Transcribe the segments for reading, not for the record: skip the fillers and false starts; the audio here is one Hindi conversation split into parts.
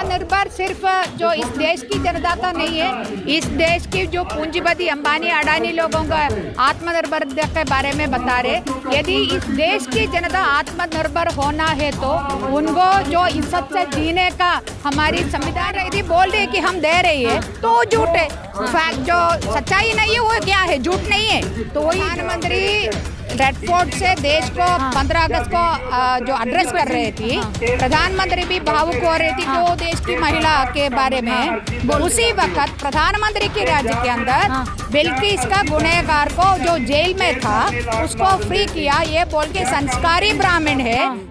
आत्मनिर्भर सिर्फ जो इस देश की जनता का नहीं है, इस देश की जो पूंजीपति अंबानी अडानी लोगों का आत्मनिर्भर के बारे में बता रहे। यदि इस देश की जनता आत्मनिर्भर होना है तो उनको जो इज्जत से जीने का हमारी संविधान यदि बोल रही है कि हम दे रही है तो झूठ है। फैक्ट जो सच्चाई नहीं है वो क्या है, झूठ नहीं है। तो प्रधानमंत्री रेड फोर्ट से देश को 15 अगस्त को जो एड्रेस कर रहे थी, प्रधानमंत्री भी भावुक हो रही थी जो देश की महिला के बारे में। उसी वक्त प्रधानमंत्री के राज्य के अंदर बिल्किस का गुनहगार को जो जेल में था उसको फ्री किया, ये बोल के संस्कारी ब्राह्मण है।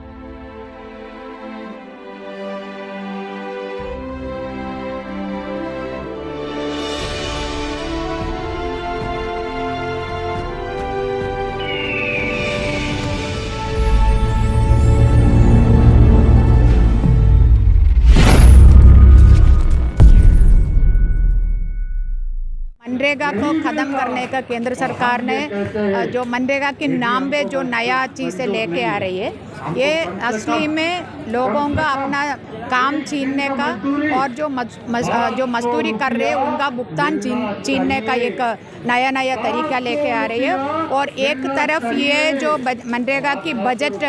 मनरेगा को ख़त्म करने का केंद्र सरकार ने जो मनरेगा के नाम पे जो नया चीज़ें लेके आ रही है, ये असली में लोगों का अपना काम छीनने का और जो मजदूरी कर रहे हैं उनका भुगतान छीनने का एक नया तरीका लेके आ रही है। और एक तरफ ये जो मनरेगा की बजट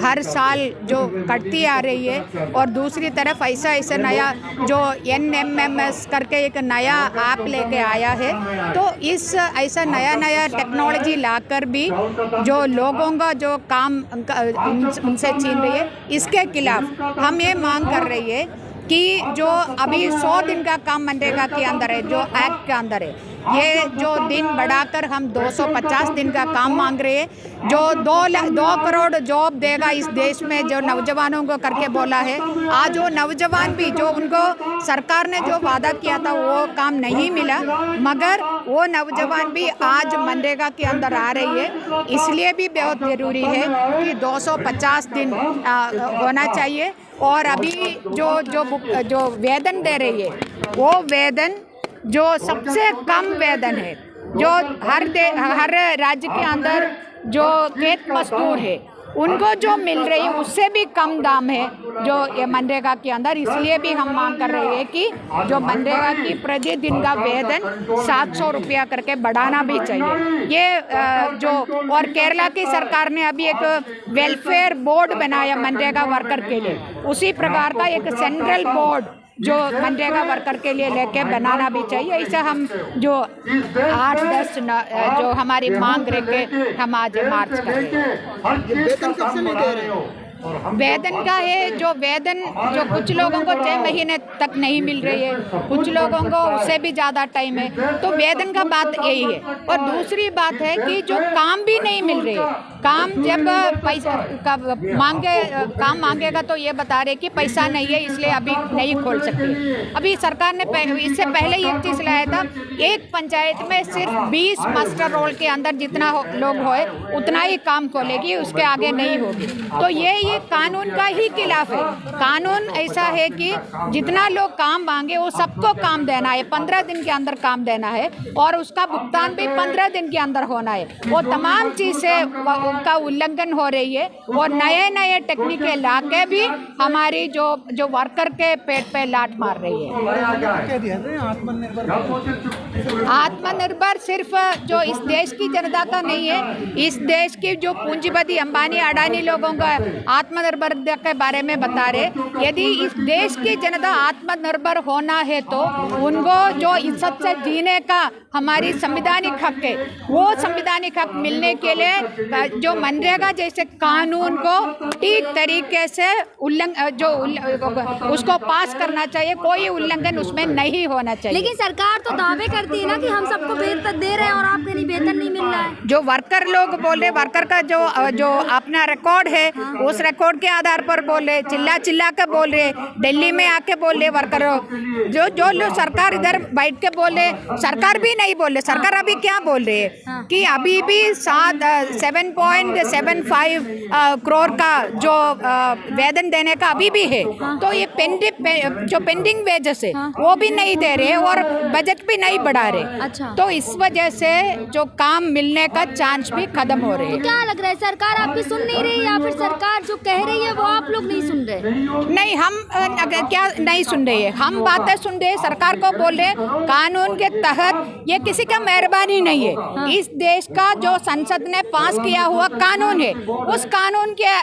हर साल जो कटती आ रही है और दूसरी तरफ ऐसा नया जो NMMS करके एक नया ऐप लेके आया है। तो इस ऐसा नया टेक्नोलॉजी लाकर भी जो लोगों का जो काम उनसे छीन रही है, इसके खिलाफ हम ये मांग कर रही है कि जो अभी 100 दिन का काम मनरेगा के अंदर है, जो एक्ट के अंदर है, ये जो दिन बढ़ाकर हम 250 दिन का काम मांग रहे हैं। जो 2 करोड़ जॉब देगा इस देश में जो नौजवानों को करके बोला है, आज वो नौजवान भी जो उनको सरकार ने जो वादा किया था वो काम नहीं मिला, मगर वो नौजवान भी आज मनरेगा के अंदर आ रही है। इसलिए भी बहुत ज़रूरी है कि 250 दिन होना चाहिए। और अभी जो वेतन दे रही है वो वेतन जो सबसे कम वेतन है, जो हर राज्य के अंदर जो खेत मजदूर है उनको जो मिल रही है उससे भी कम दाम है जो ये मनरेगा के अंदर। इसलिए भी हम मांग कर रहे हैं कि जो मनरेगा की प्रतिदिन का वेतन 700 रुपया करके बढ़ाना भी चाहिए। ये जो और केरला की सरकार ने अभी एक वेलफेयर बोर्ड बनाया मनरेगा वर्कर के लिए, उसी प्रकार का एक सेंट्रल बोर्ड जो मनरेगा वर्कर के लिए लेके बनाना भी चाहिए। ऐसा हम जो 8-10 जो हमारी मांग रखे हम आज मार्च कर रहे हैं। वेतन का है जो वेतन जो कुछ लोगों को 6 महीने तक नहीं मिल रही है, कुछ लोगों को उससे भी ज़्यादा टाइम है। तो वेतन का बात यही है। और दूसरी बात है कि जो काम भी नहीं मिल रही है, काम जब पैसा काम मांगेगा तो ये बता रहे कि पैसा नहीं है इसलिए अभी नहीं खोल सकते। अभी सरकार ने इससे पहले ही एक चीज़ लाया था, एक पंचायत में सिर्फ 20 मास्टर रोल के अंदर जितना लोग होए उतना ही काम खोलेगी, उसके आगे नहीं होगी। तो ये कानून का ही खिलाफ है। कानून ऐसा है कि जितना लोग काम मांगे वो सबको काम देना है, 15 दिन के अंदर काम देना है और उसका भुगतान भी 15 दिन के अंदर होना है। वो तमाम चीज़ें का उल्लंघन हो रही है और नए टेक्निकें ला के भी हमारी जो वर्कर के पेट पे लात मार रही है। आत्मनिर्भर सिर्फ जो इस देश की जनता का नहीं है, इस देश की जो पूंजीपति अंबानी अडानी लोगों का आत्मनिर्भर के बारे में बता रहे। यदि इस देश की जनता आत्मनिर्भर होना है तो उनको जो इज्जत से जीने का हमारी संवैधानिक हक है, वो संवैधानिक हक मिलने के लिए जो मनरेगा जैसे कानून को ठीक तरीके से उसको पास करना चाहिए, कोई उल्लंघन उसमें नहीं होना चाहिए। लेकिन सरकार तो दावे करती है ना कि हम सबको वेतन दे रहे हैं और आपके लिए वेतन नहीं मिल रहा है। जो वर्कर लोग बोल रहे, वर्कर का जो अपना रिकॉर्ड है उस रिकॉर्ड के आधार पर बोल रहे, चिल्ला के बोल रहे, दिल्ली में आके बोल रहे वर्कर, जो लोग सरकार इधर बैठ के बोल रहे, सरकार भी नहीं बोल रहे। सरकार अभी क्या बोल रही है कि अभी भी 7.75 करोड़ का जो वेतन देने का अभी भी है, तो ये पेंडिंग वेजेस है वो भी नहीं दे रहे और बजट भी नहीं बढ़ा रहे। अच्छा। तो इस वजह से जो काम मिलने का चांस ब्रांच भी खत्म हो रहे तो हैं। क्या लग रहा है सरकार आपकी सुन नहीं रही या फिर सरकार जो कह रही है वो आप लोग नहीं सुन रहे? नहीं, हम क्या नहीं सुन रहे हैं, हम बातें सुन रहे हैं, सरकार को बोल रहे हैं कानून के तहत ये किसी का मेहरबानी नहीं है। इस देश का जो संसद ने पास किया हुआ कानून है, उस कानून के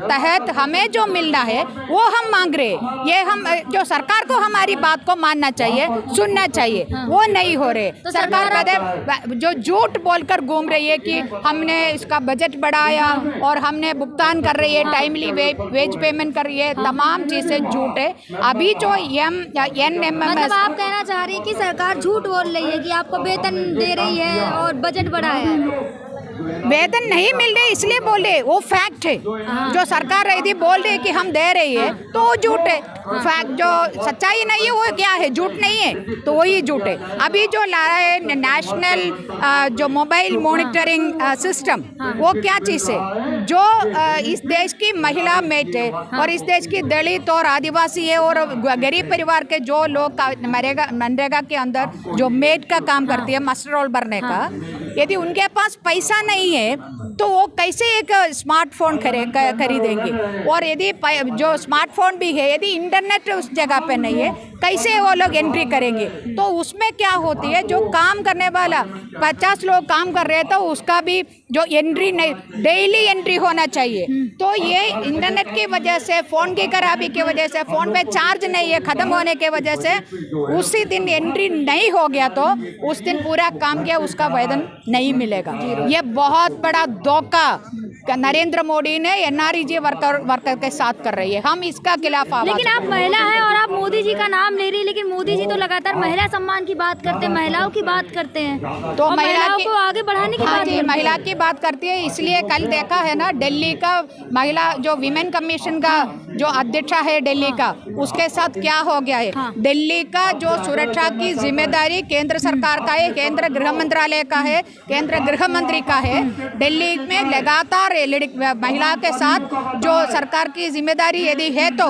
तहत हमें जो मिलना है वो हम मांग रहे हैं। ये हम जो सरकार को हमारी बात को मानना चाहिए, सुनना चाहिए, वो नहीं हो रहे। तो सरकार जो झूठ बोलकर घूम रही है कि हमने इसका बजट बढ़ाया और हमने भुगतान कर रही है, टाइमली वेज पेमेंट कर रही है, तमाम चीजें झूठ है। अभी जो मतलब आप कहना चाह रही है कि सरकार झूठ बोल रही है कि आपको वेतन दे रही है और बजट बढ़ाया है? वेतन नहीं मिल रहे इसलिए बोले, वो फैक्ट है। जो सरकार यदि बोल रही है कि हम दे रही है तो वो झूठ है। फैक्ट जो सच्चाई नहीं है वो क्या है, झूठ नहीं है, तो वही झूठ है। अभी जो ला रहा है नेशनल जो मोबाइल मॉनिटरिंग सिस्टम, वो क्या चीज़ है? जो इस देश की महिला मेट है और इस देश की दलित और आदिवासी है और गरीब परिवार के जो लोग मनरेगा के अंदर जो मेट का काम करती है, मस्टर रोल भरने का, यदि उनके पास पैसा नहीं है तो वो कैसे एक स्मार्टफोन खरीदेंगे? और यदि जो स्मार्टफोन भी है, यदि इंटरनेट उस जगह पे नहीं है, कैसे वो लोग एंट्री करेंगे? तो उसमें क्या होती है, जो काम करने वाला 50 लोग काम कर रहे हैं तो उसका भी जो एंट्री नहीं, डेली एंट्री होना चाहिए। तो ये इंटरनेट की वजह से, फ़ोन की खराबी की वजह से, फ़ोन पे चार्ज नहीं है, ख़त्म होने की वजह से उसी दिन एंट्री नहीं हो गया तो उस दिन पूरा काम किया उसका वेतन नहीं मिलेगा। ये बहुत बड़ा धोखा नरेंद्र मोदी ने एनआरईजी वर्कर के साथ कर रही है। हम इसका खिलाफ आवाज। लेकिन आप महिला हैं और आप मोदी जी का नाम ले रही है, लेकिन मोदी जी तो लगातार महिला सम्मान की बात करते हैं, महिलाओं की बात करते हैं, तो महिलाओं को आगे बढ़ाने की बात करते हैं। महिला की बात करती है, इसलिए कल देखा है ना, दिल्ली का महिला जो विमेन कमीशन का जो अध्यक्ष है दिल्ली का, उसके साथ क्या हो गया है। दिल्ली का जो सुरक्षा की जिम्मेदारी केंद्र सरकार का है, केंद्र गृह मंत्रालय का है, केंद्र गृह मंत्री का है। दिल्ली में लगातार महिला के साथ जो सरकार की जिम्मेदारी यदि है, तो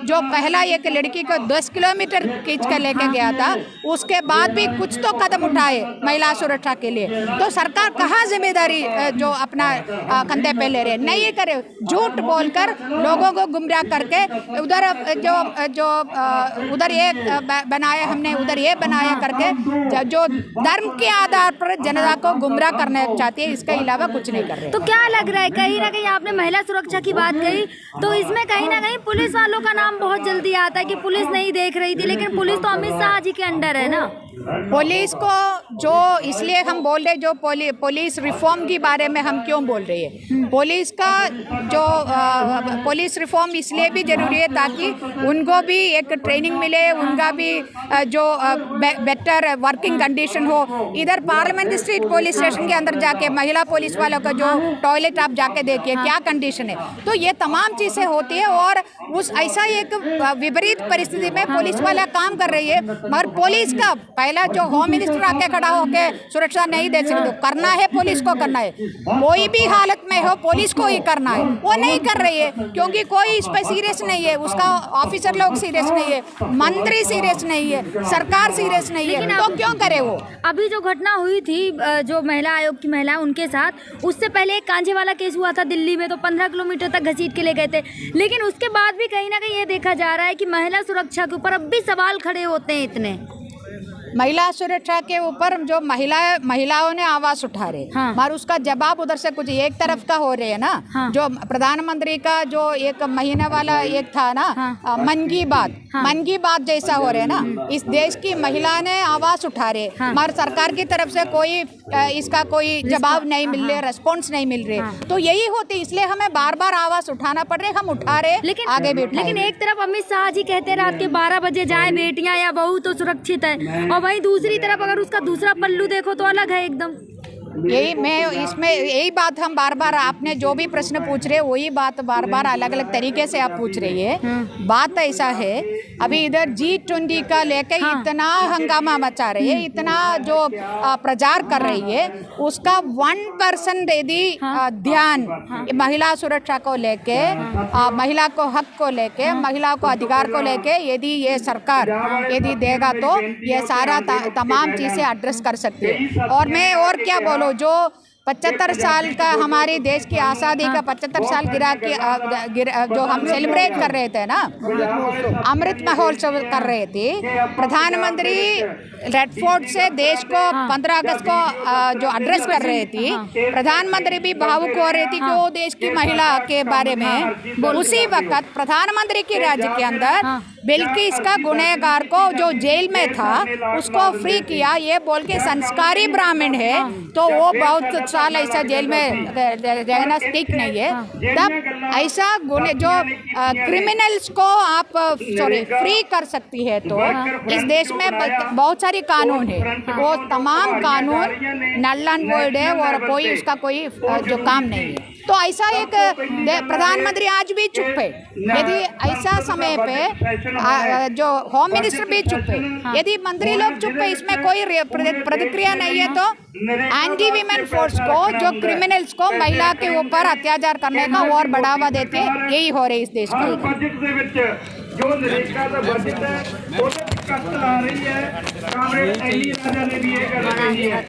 जो पहला एक लड़की को 10 किलोमीटर खींच कर लेके गया था, उसके बाद भी कुछ तो कदम उठाए महिला सुरक्षा के लिए। तो सरकार कहाँ जिम्मेदारी जो अपना कंधे पे ले रहे? नहीं करे, झूठ बोलकर लोगों को गुमराह करके उधर उधर ये बनाया हमने, उधर ये बनाया करके जो धर्म के आधार पर जनता को गुमराह करना चाहती है, इसके अलावा कुछ नहीं कर रहे। तो क्या लग रहा है, कहीं ना कहीं आपने महिला सुरक्षा की बात कही, तो इसमें कहीं ना कहीं पुलिस वालों का नाम बहुत जल्दी आता है कि पुलिस नहीं देख रही थी, लेकिन पुलिस तो अमित शाह जी के अंडर है ना। पुलिस को जो इसलिए हम बोल रहे, जो पुलिस रिफॉर्म के बारे में हम क्यों बोल रहे हैं, पुलिस का जो पुलिस रिफॉर्म इसलिए भी जरूरी है ताकि उनको भी एक ट्रेनिंग मिले, उनका भी जो बेटर वर्किंग कंडीशन हो। इधर पार्लियामेंट स्ट्रीट पुलिस स्टेशन के अंदर जाके महिला पुलिस वालों का जो टॉयलेट आप जाके देखिए क्या कंडीशन है। तो ये तमाम चीज़ें होती है और उस ऐसा एक विपरीत परिस्थिति में पुलिस वाला काम कर रही है, मगर पुलिस का पहला जो होम मिनिस्टर आके खड़ा होके सुरक्षा नहीं दे सकते, करना है पुलिस को करना है, कोई भी हालत में हो पुलिस को ही करना है, वो नहीं कर रही है क्योंकि कोई इस पर सीरियस नहीं है, उसका ऑफिसर लोग सीरियस नहीं है, मंत्री सीरियस नहीं है, सरकार सीरियस नहीं है, तो क्यों करे वो? अभी जो घटना हुई थी जो महिला आयोग की महिला उनके साथ, उससे पहले एक कांझे वाला केस हुआ था दिल्ली में, तो 15 किलोमीटर तक घसीट के ले गए थे, लेकिन उसके बाद भी कहीं ना कहीं ये देखा जा रहा है कि महिला सुरक्षा के ऊपर अब भी सवाल खड़े होते हैं इतने। महिला सुरक्षा के ऊपर जो महिलाओं ने आवाज उठा रहे, मगर उसका जवाब उधर से कुछ एक तरफ का हो रहे है ना। जो प्रधानमंत्री का जो एक महीने वाला एक था ना, मन की बात जैसा हो रहे ना, इस देश की महिला ने आवाज उठा रहे, मगर सरकार की तरफ से कोई इसका कोई जवाब नहीं मिल रहे, रेस्पॉन्स नहीं मिल रहे। तो यही होती, इसलिए हमें बार बार आवाज उठाना पड़ रहे, हम उठा रहे, लेकिन आगे भी उठाए। लेकिन एक तरफ अमित शाह जी कहते हैं रात के 12 बजे जाए बेटियां या बहू तो सुरक्षित है, और वहीं दूसरी तरफ अगर उसका दूसरा पल्लू देखो तो अलग है एकदम। यही बात हम बार बार, आपने जो भी प्रश्न पूछ रहे वही बात बार बार अलग अलग तरीके से आप पूछ रही है। बात ऐसा है, अभी इधर G20 का लेके इतना हंगामा मचा रही है, इतना जो प्रचार कर रही है, उसका 1% यदि ध्यान महिला सुरक्षा को लेके, महिला को हक को लेके, महिला को अधिकार को लेके यदि ये सरकार यदि देगा तो ये सारा तमाम चीज़ें एड्रेस कर सकती है। और मैं और क्या बोलूँ, जो 75 साल का हमारी देश की आज़ादी का 75 साल जो हम सेलिब्रेट कर रहे थे ना, अमृत महोत्सव कर रहे थे। प्रधानमंत्री रेड फोर्ट से देश को 15 अगस्त को जो एड्रेस कर रहे थी, प्रधानमंत्री भी भावुक हो रही थी कि वो देश की महिला के बारे में। उसी वक्त प्रधानमंत्री के राज्य के अंदर बिल्किस का गुनहगार को जो जेल में था उसको फ्री किया, ये बोल के संस्कारी ब्राह्मण है तो वो बहुत साल ऐसा जेल में रहना ठीक नहीं है। तब ऐसा जो क्रिमिनल्स को आप फ्री कर सकती है, तो इस देश में बहुत सारी कानून है, वो तमाम कानून नल एंड वॉइड है और कोई उसका कोई जो काम नहीं है। तो ऐसा एक प्रधानमंत्री आज भी चुप है। यदि ऐसा समय पे जो होम मिनिस्टर भी चुप है, यदि मंत्री लोग चुप है, इसमें कोई प्रतिक्रिया नहीं है, तो एंटी वीमेन फोर्स को, जो क्रिमिनल्स को महिला के ऊपर अत्याचार करने का और बढ़ावा देते, यही हो रही इस देश में। जो नरेगा का बजट है वो कष्ट ला रही है, कांग्रेस राजा ने भी ये कर रही है।